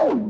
Hello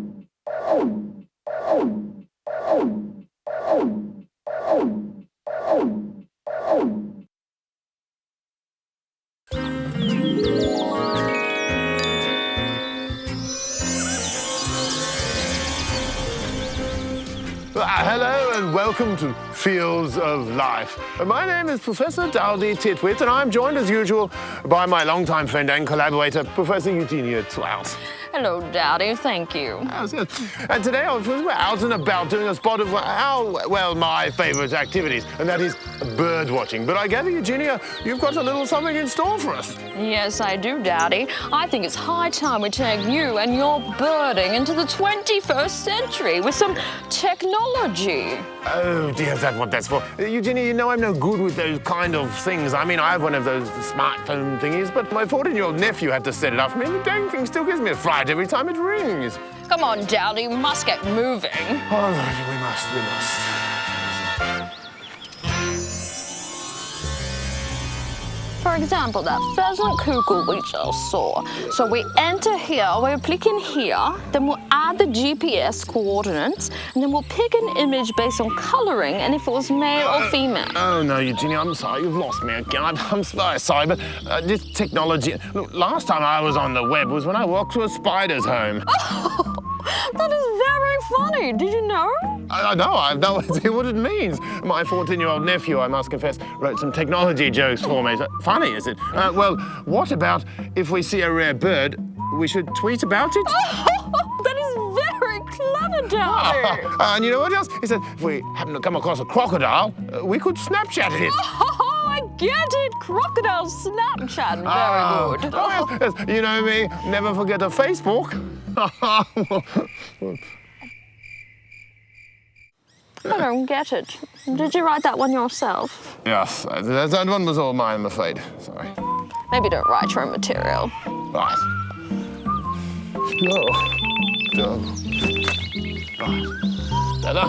and welcome to Fields of Life. My name is Professor Dowdy Titwit, and I'm joined as usual by my longtime friend and collaborator, Professor Eugenia Twout. Hello, Dowdy. Thank you. Yes, yes. And today we're out and about doing a spot of my favourite activities, and that is bird watching. But I gather, Eugenia, you've got a little something in store for us. Yes, I do, Dowdy. I think it's high time we take you and your birding into the 21st century with some technology. Oh, dear, is that what that's for? Eugenia, you know I'm no good with those kind of things. I mean, I have one of those smartphone thingies, but my 14-year-old nephew had to set it up for me, and the dang thing still gives me a fright every time it rings. Come on, Dowdy, we must get moving. Oh, we must. For example, that pheasant cuckoo we just saw. So we enter here, we'll click in here, then we'll add the GPS coordinates, and then we'll pick an image based on colouring and if it was male or female. Oh, no, Eugenia, I'm sorry, you've lost me again. I'm very sorry, but this technology... Look, last time I was on the web was when I walked to a spider's home. Oh, that is very funny. Did you know? I know, I have no idea what it means. My 14-year-old nephew, I must confess, wrote some technology jokes for me. Funny, is it? Well, what about if we see a rare bird, we should tweet about it? Oh, that is very clever, Dowdy. And you know what else? He said if we happen to come across a crocodile, we could Snapchat it. Oh, I get it. Crocodile Snapchat. Very good. Oh, yes. You know me, never forget a Facebook. I don't get it. Did you write that one yourself? Yes, that one was all mine, I'm afraid. Sorry. Maybe don't write your own material. Right. No. Right. Better.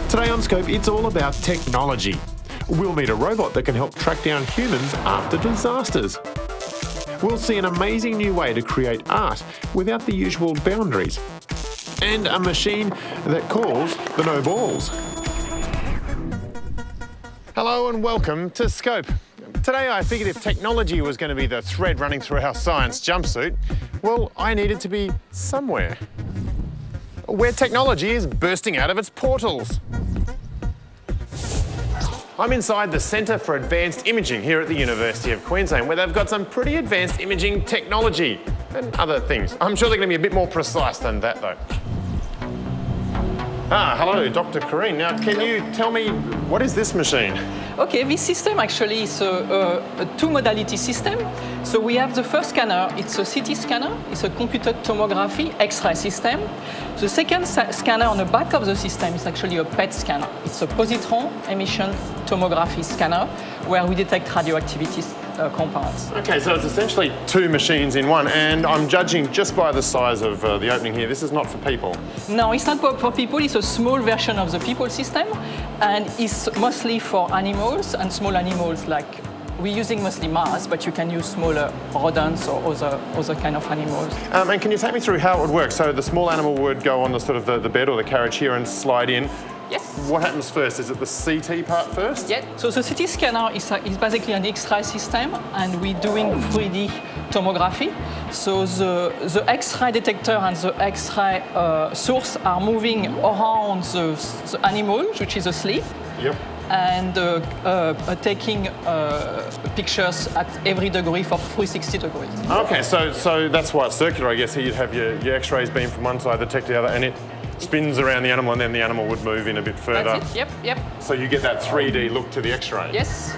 Today on Scope, it's all about technology. We'll meet a robot that can help track down humans after disasters. We'll see an amazing new way to create art without the usual boundaries. And a machine that calls the no balls. Hello and welcome to Scope. Today I figured if technology was going to be the thread running through our science jumpsuit, well, I needed to be somewhere where technology is bursting out of its portals. I'm inside the Centre for Advanced Imaging here at the University of Queensland, where they've got some pretty advanced imaging technology and other things. I'm sure they're going to be a bit more precise than that, though. Hello, Dr. Kareen. Now, can you tell me, what is this machine? Okay, this system actually is a two-modality system. So we have the first scanner, it's a CT scanner, it's a computed tomography X-ray system. The second scanner on the back of the system is actually a PET scanner. It's a positron emission tomography scanner where we detect radioactivity compounds. Okay, so it's essentially two machines in one, and I'm judging just by the size of the opening here. This is not for people. No, it's not for people. It's a small version of the people system, and it's mostly for animals and small animals like we're using mostly mice, but you can use smaller rodents or other kind of animals. And can you take me through how it would work? So the small animal would go on the sort of the bed or the carriage here and slide in. Yes. What happens first? Is it the CT part first? Yeah. So the CT scanner is basically an X-ray system, and we're doing 3D tomography. So the X-ray detector and the X-ray source are moving around the animal, which is asleep. Yep. And taking pictures at every degree for 360 degrees. Okay, so that's why it's circular, I guess. Here you'd have your X-rays beam from one side, detect the other, and it spins around the animal, and then the animal would move in a bit further. That's it. Yep. So you get that 3D look to the X-ray. Yes.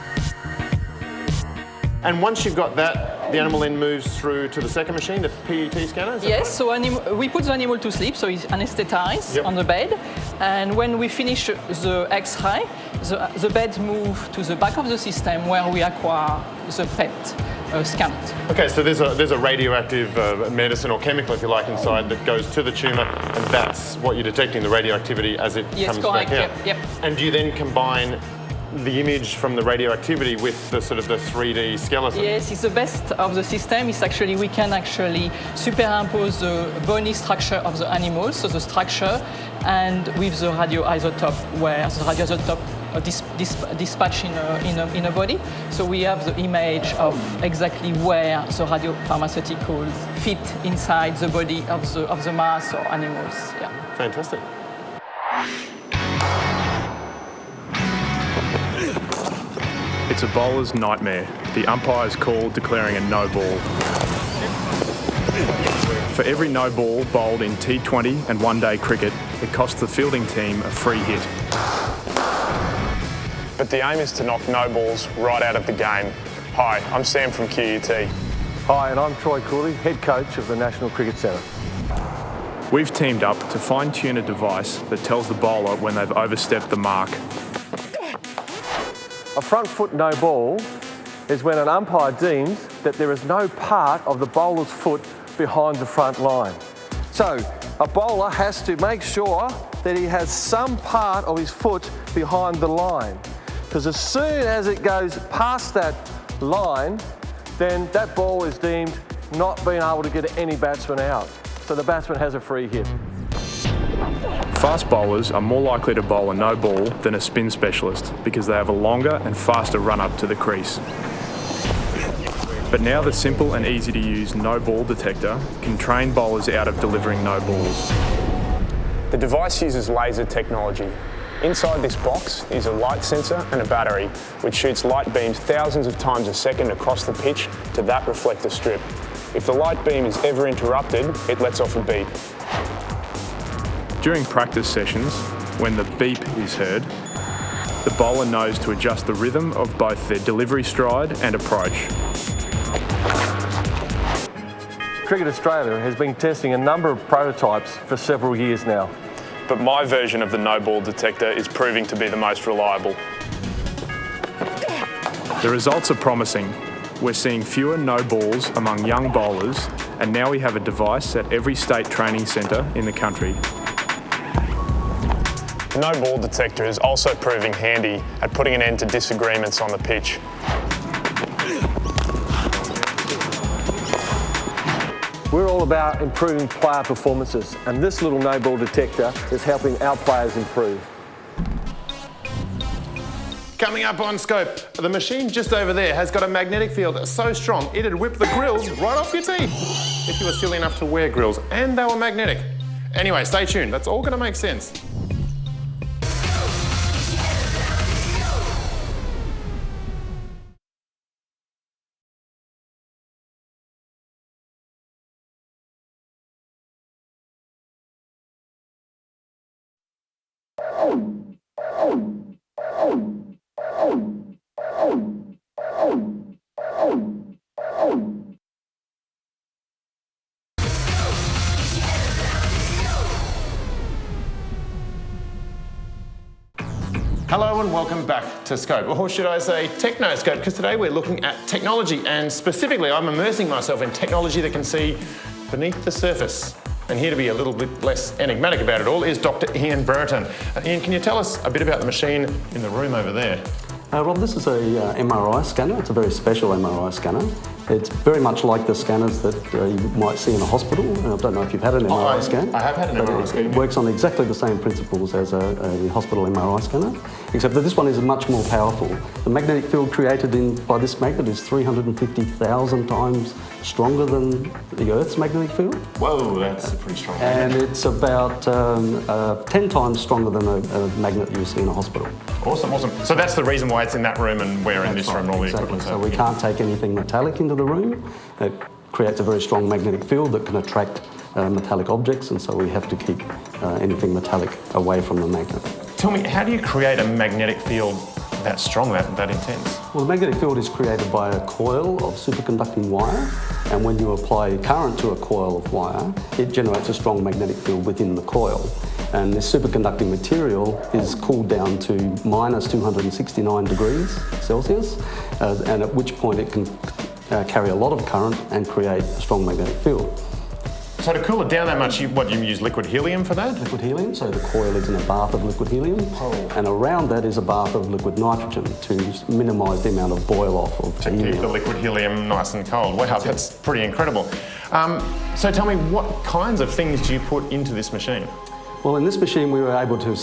And once you've got that the animal then moves through to the second machine, the PET scanner? Yes, so we put the animal to sleep, so he's anesthetized on the bed. And when we finish the X-ray, the bed moves to the back of the system where we acquire the PET scanned. Okay, so there's a radioactive medicine or chemical, if you like, inside that goes to the tumour, and that's what you're detecting, the radioactivity as it comes back out. Yep. And do you then combine the image from the radioactivity with the sort of the 3D skeleton? Yes, it's the best of the system. It's actually, we can actually superimpose the bony structure of the animal, so the structure, and with the radioisotope, where the radioisotope dispatch in a body. So we have the image of exactly where the radiopharmaceuticals fit inside the body of the mouse or animals. Yeah. Fantastic. It's a bowler's nightmare. The umpire's call declaring a no ball. For every no ball bowled in T20 and one-day cricket, it costs the fielding team a free hit. But the aim is to knock no balls right out of the game. Hi, I'm Sam from QUT. Hi, and I'm Troy Cooley, head coach of the National Cricket Centre. We've teamed up to fine-tune a device that tells the bowler when they've overstepped the mark. A front foot no ball is when an umpire deems that there is no part of the bowler's foot behind the front line. So a bowler has to make sure that he has some part of his foot behind the line, because as soon as it goes past that line, then that ball is deemed not being able to get any batsman out. So the batsman has a free hit. Fast bowlers are more likely to bowl a no ball than a spin specialist because they have a longer and faster run up to the crease. But now the simple and easy to use no ball detector can train bowlers out of delivering no balls. The device uses laser technology. Inside this box is a light sensor and a battery, which shoots light beams thousands of times a second across the pitch to that reflector strip. If the light beam is ever interrupted, it lets off a beep. During practice sessions, when the beep is heard, the bowler knows to adjust the rhythm of both their delivery stride and approach. Cricket Australia has been testing a number of prototypes for several years now. But my version of the no ball detector is proving to be the most reliable. The results are promising. We're seeing fewer no balls among young bowlers, and now we have a device at every state training centre in the country. The no ball detector is also proving handy at putting an end to disagreements on the pitch. We're all about improving player performances, and this little no ball detector is helping our players improve. Coming up on Scope, the machine just over there has got a magnetic field so strong it'd whip the grills right off your teeth if you were silly enough to wear grills and they were magnetic. Anyway, stay tuned, that's all going to make sense. Hello and welcome back to Scope, or should I say Techno-Scope, because today we're looking at technology, and specifically I'm immersing myself in technology that can see beneath the surface. And here to be a little bit less enigmatic about it all is Dr. Ian Brereton. Ian, can you tell us a bit about the machine in the room over there? Rob, this is a MRI scanner. It's a very special MRI scanner. It's very much like the scanners that you might see in a hospital. I don't know if you've had an MRI scan. I have had an MRI scan. It works on exactly the same principles as a hospital MRI scanner, except that this one is much more powerful. The magnetic field created by this magnet is 350,000 times stronger than the Earth's magnetic field. Whoa, that's a pretty strong magnet. And it's about 10 times stronger than a magnet you see in a hospital. Awesome, awesome. So that's the reason why it's in that room and we're in this room and all the equipment. So we can't take anything metallic into the room. It creates a very strong magnetic field that can attract metallic objects, and so we have to keep anything metallic away from the magnet. Tell me, how do you create a magnetic field that strong, that intense? Well, the magnetic field is created by a coil of superconducting wire, and when you apply current to a coil of wire, it generates a strong magnetic field within the coil. And this superconducting material is cooled down to minus 269 degrees Celsius, and at which point it can carry a lot of current and create a strong magnetic field. So to cool it down that much, you use liquid helium for that? Liquid helium, so the coil is in a bath of liquid helium, and around that is a bath of liquid nitrogen to minimise the amount of boil-off of to helium. Keep the liquid helium nice and cold. Wow, that's pretty incredible. So tell me, what kinds of things do you put into this machine? Well, in this machine we were able to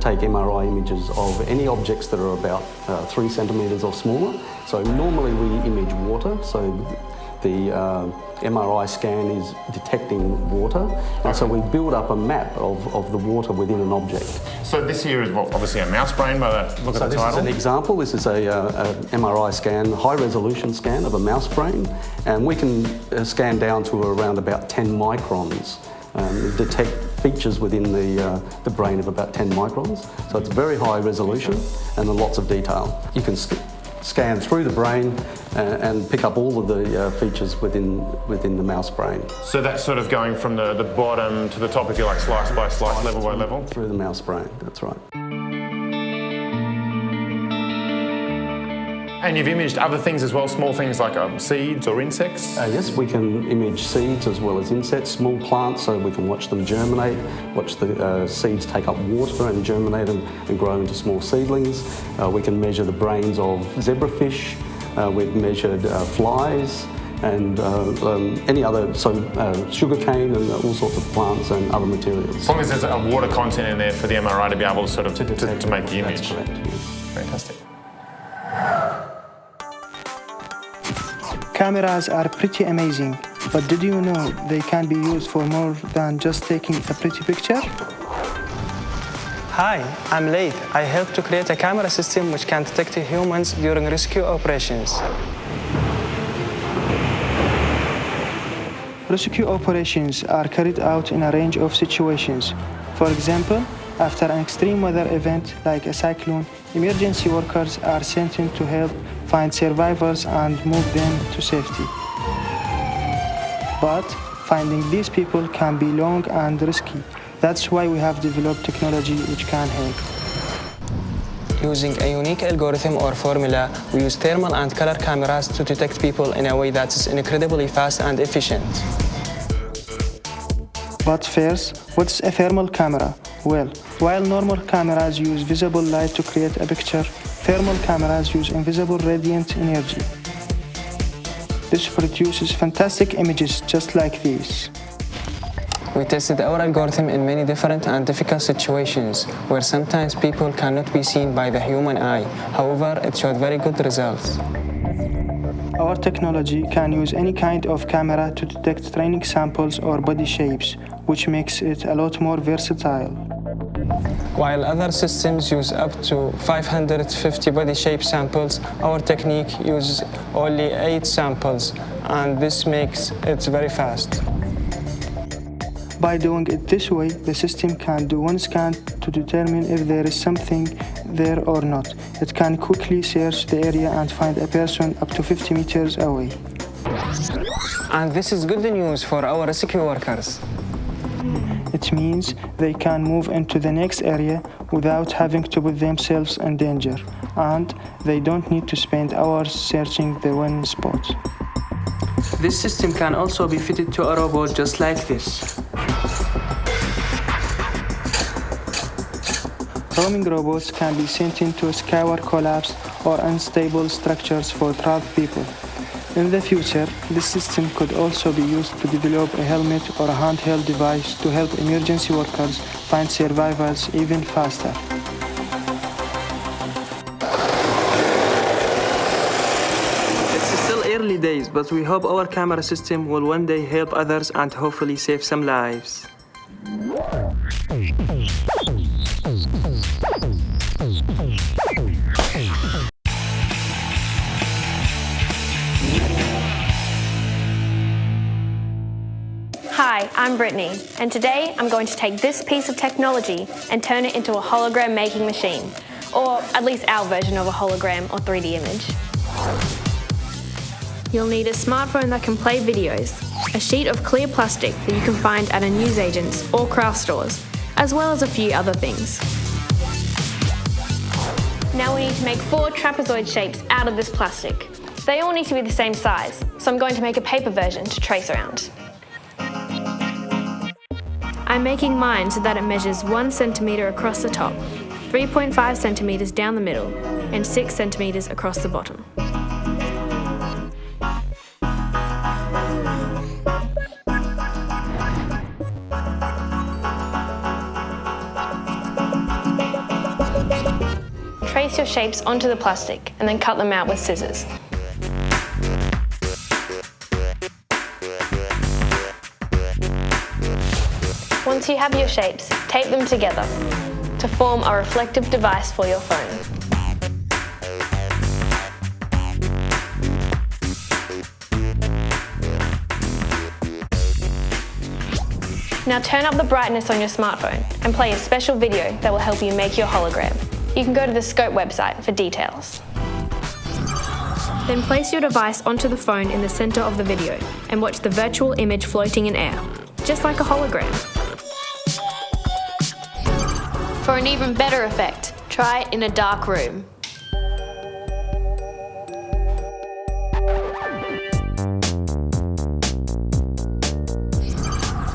take MRI images of any objects that are about 3 centimetres or smaller. So normally we image water, so the MRI scan is detecting water, and so we build up a map of the water within an object. So this here is obviously a mouse brain by the look of the title. This is an example. This is a MRI scan, high-resolution scan of a mouse brain, and we can scan down to around about 10 microns, detect features within the brain of about 10 microns. So it's very high resolution and lots of detail. You can scan through the brain and pick up all of the features within the mouse brain. So that's sort of going from the bottom to the top, if you like, slice by slice, level by level? Through the mouse brain, that's right. And you've imaged other things as well, small things like seeds or insects? Yes, we can image seeds as well as insects, small plants, so we can watch them germinate, watch the seeds take up water and germinate and grow into small seedlings. We can measure the brains of zebrafish. We've measured flies and any other, sugarcane and all sorts of plants and other materials. As long as there's a water content in there for the MRI to be able to sort of to make the image. That's correct, yes. Fantastic. Cameras are pretty amazing, but did you know they can be used for more than just taking a pretty picture? Hi, I'm Leith. I helped to create a camera system which can detect humans during rescue operations. Rescue operations are carried out in a range of situations. For example, after an extreme weather event like a cyclone, emergency workers are sent in to help find survivors and move them to safety. But finding these people can be long and risky. That's why we have developed technology which can help. Using a unique algorithm or formula, we use thermal and color cameras to detect people in a way that is incredibly fast and efficient. But first, what's a thermal camera? Well, while normal cameras use visible light to create a picture, thermal cameras use invisible radiant energy. This produces fantastic images just like these. We tested our algorithm in many different and difficult situations, where sometimes people cannot be seen by the human eye. However, it showed very good results. Our technology can use any kind of camera to detect training samples or body shapes, which makes it a lot more versatile. While other systems use up to 550 body shape samples, our technique uses only 8 samples, and this makes it very fast. By doing it this way, the system can do one scan to determine if there is something there or not. It can quickly search the area and find a person up to 50 meters away. And this is good news for our rescue workers. It means they can move into the next area without having to put themselves in danger, and they don't need to spend hours searching the one spot. This system can also be fitted to a robot just like this. Roaming robots can be sent in to scour collapsed or unstable structures for trapped people. In the future, this system could also be used to develop a helmet or a handheld device to help emergency workers find survivors even faster. It's still early days, but we hope our camera system will one day help others and hopefully save some lives. Hi, I'm Brittany, and today I'm going to take this piece of technology and turn it into a hologram making machine. or at least our version of a hologram or 3D image. You'll need a smartphone that can play videos, a sheet of clear plastic that you can find at a newsagent's or craft stores, as well as a few other things. Now we need to make 4 trapezoid shapes out of this plastic. They all need to be the same size, so I'm going to make a paper version to trace around. I'm making mine so that it measures 1 centimetre across the top, 3.5 centimetres down the middle, and 6 centimetres across the bottom. Trace your shapes onto the plastic and then cut them out with scissors. Once you have your shapes, tape them together to form a reflective device for your phone. Now turn up the brightness on your smartphone and play a special video that will help you make your hologram. You can go to the Scope website for details. Then place your device onto the phone in the centre of the video and watch the virtual image floating in air, just like a hologram. For an even better effect, try it in a dark room.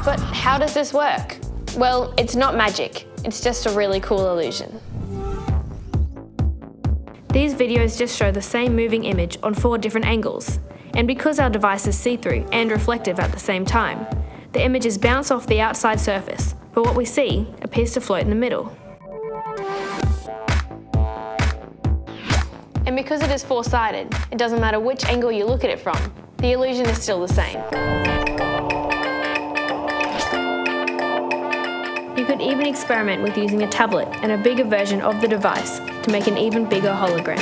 But how does this work? Well, it's not magic, it's just a really cool illusion. These videos just show the same moving image on 4 different angles, and because our device is see-through and reflective at the same time, the images bounce off the outside surface, but what we see appears to float in the middle. And because it is 4-sided, it doesn't matter which angle you look at it from, the illusion is still the same. You could even experiment with using a tablet and a bigger version of the device to make an even bigger hologram.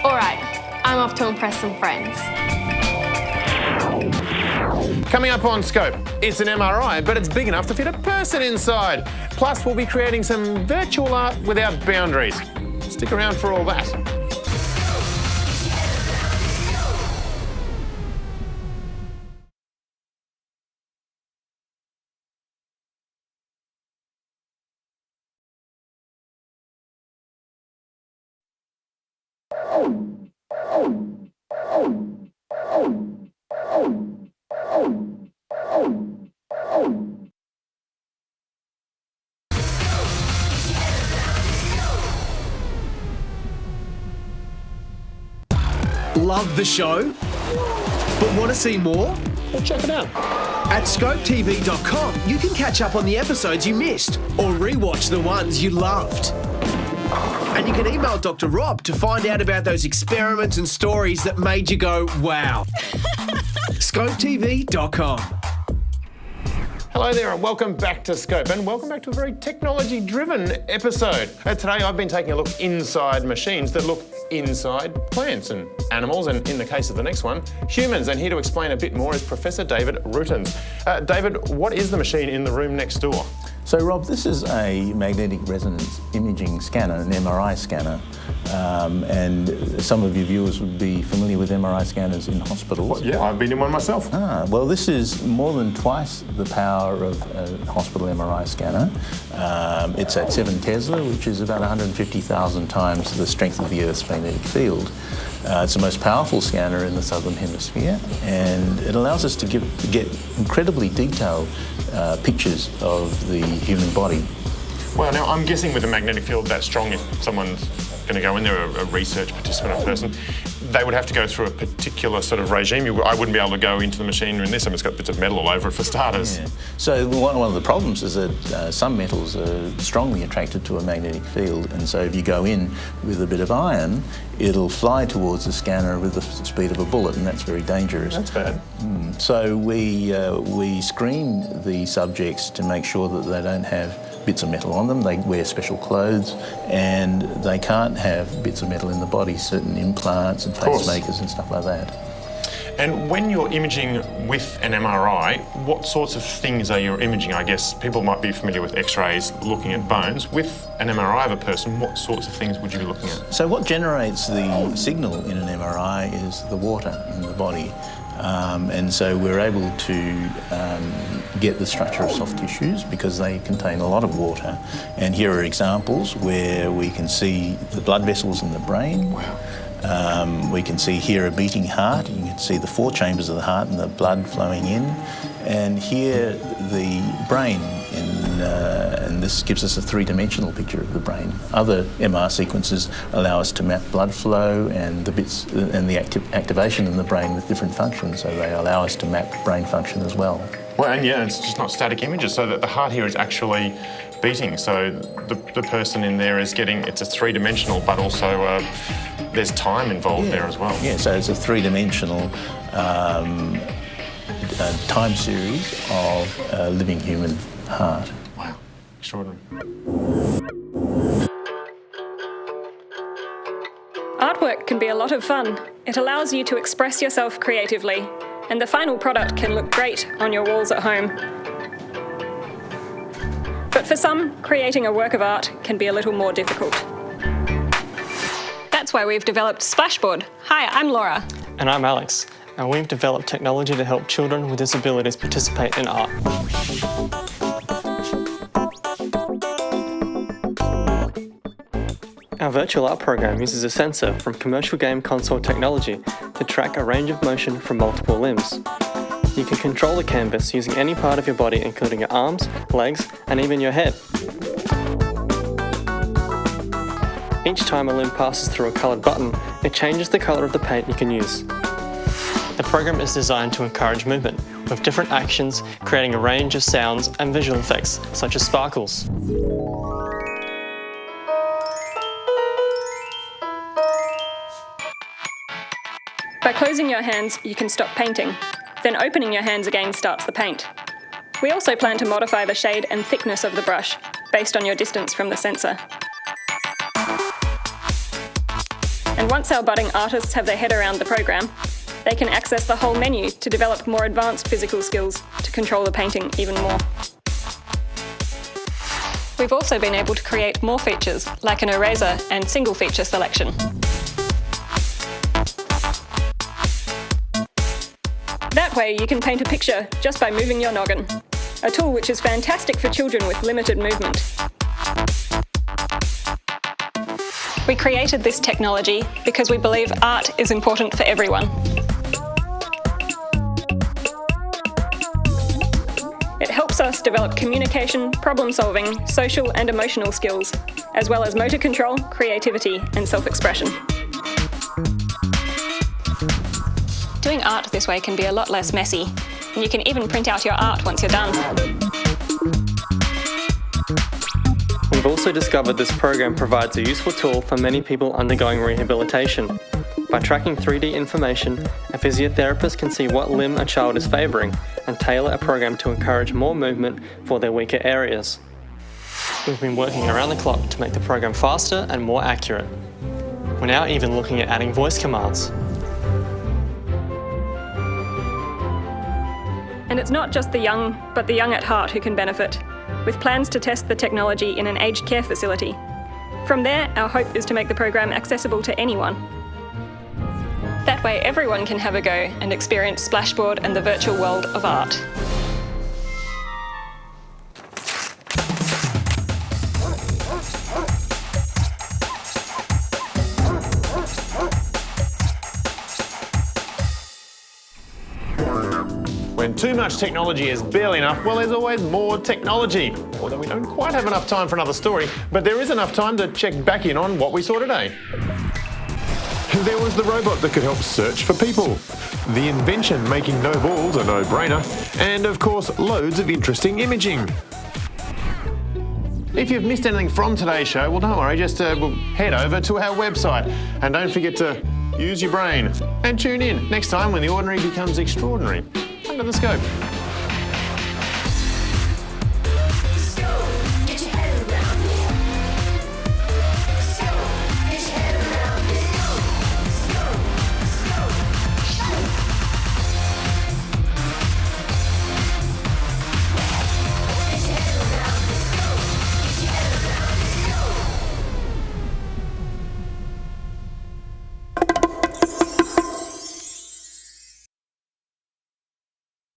Alright, I'm off to impress some friends. Coming up on Scope, it's an MRI, but it's big enough to fit a person inside. Plus, we'll be creating some virtual art without boundaries. Stick around for all that. Love the show? But want to see more? Well, check it out. At scopetv.com, you can catch up on the episodes you missed or rewatch the ones you loved. And you can email Dr. Rob to find out about those experiments and stories that made you go, wow. scopetv.com. Hello there and welcome back to Scope, and welcome back to a very technology-driven episode. Today I've been taking a look inside machines that look inside plants and animals, and in the case of the next one, humans. And here to explain a bit more is Professor David Rutens. David, what is the machine in the room next door? So Rob, this is a magnetic resonance imaging scanner, an MRI scanner, and some of your viewers would be familiar with MRI scanners in hospitals. Well, yeah, I've been in one myself. Well, this is more than twice the power of a hospital MRI scanner. It's at 7 Tesla, which is about 150,000 times the strength of the Earth's magnetic field. It's the most powerful scanner in the southern hemisphere, and it allows us to get incredibly detailed pictures of the human body. Well, now I'm guessing with a magnetic field that strong, if someone's going to go in there, a research participant or person, they would have to go through a particular sort of regime. I wouldn't be able to go into the machine in this. I mean, it's got bits of metal all over it for starters. Yeah. So one of the problems is that some metals are strongly attracted to a magnetic field, and so if you go in with a bit of iron, it'll fly towards the scanner with the speed of a bullet, and that's very dangerous. That's bad. So we screen the subjects to make sure that they don't have bits of metal on them. They wear special clothes, and they can't have bits of metal in the body, certain implants and pacemakers and stuff like that. And when you're imaging with an MRI, what sorts of things are you imaging? I guess people might be familiar with X-rays, looking at bones. With an MRI of a person, what sorts of things would you be looking at? So what generates the signal in an MRI is the water in the body. And so we're able to get the structure of soft tissues because they contain a lot of water. And here are examples where we can see the blood vessels in the brain. Wow. We can see here a beating heart. You can see the 4 chambers of the heart and the blood flowing in. And here the brain, and this gives us a 3-dimensional picture of the brain. Other MR sequences allow us to map blood flow and the bits and the activation in the brain with different functions, so they allow us to map brain function as well. Well, and yeah, it's just not static images, so that the heart here is actually beating. So the person in there is getting, it's a 3-dimensional, but also there's time involved there as well. Yeah, so it's a 3-dimensional time series of a living human heart. Wow, extraordinary. Artwork can be a lot of fun. It allows you to express yourself creatively, and the final product can look great on your walls at home. But for some, creating a work of art can be a little more difficult. That's why we've developed Splashboard. Hi, I'm Laura. And I'm Alex, and we've developed technology to help children with disabilities participate in art. Our virtual art program uses a sensor from commercial game console technology to track a range of motion from multiple limbs. You can control the canvas using any part of your body, including your arms, legs, and even your head. Each time a limb passes through a coloured button, it changes the colour of the paint you can use. The program is designed to encourage movement, with different actions creating a range of sounds and visual effects, such as sparkles. By closing your hands, you can stop painting. Then opening your hands again starts the paint. We also plan to modify the shade and thickness of the brush, based on your distance from the sensor. And once our budding artists have their head around the program, they can access the whole menu to develop more advanced physical skills to control the painting even more. We've also been able to create more features, like an eraser and single feature selection. That way you can paint a picture just by moving your noggin, a tool which is fantastic for children with limited movement. We created this technology because we believe art is important for everyone. It helps us develop communication, problem-solving, social and emotional skills, as well as motor control, creativity and self-expression. Doing art this way can be a lot less messy, and you can even print out your art once you're done. We've also discovered this program provides a useful tool for many people undergoing rehabilitation. By tracking 3D information, a physiotherapist can see what limb a child is favouring and tailor a program to encourage more movement for their weaker areas. We've been working around the clock to make the program faster and more accurate. We're now even looking at adding voice commands. And it's not just the young, but the young at heart who can benefit, with plans to test the technology in an aged care facility. From there, our hope is to make the program accessible to anyone. That way everyone can have a go and experience Splashboard and the virtual world of art. When too much technology is barely enough, well, there's always more technology. Although we don't quite have enough time for another story, but there is enough time to check back in on what we saw today. There was the robot that could help search for people, the invention making no balls a no-brainer, and of course loads of interesting imaging. If you've missed anything from today's show, well, don't worry, just head over to our website and don't forget to use your brain and tune in next time when the ordinary becomes extraordinary. Under the Scope.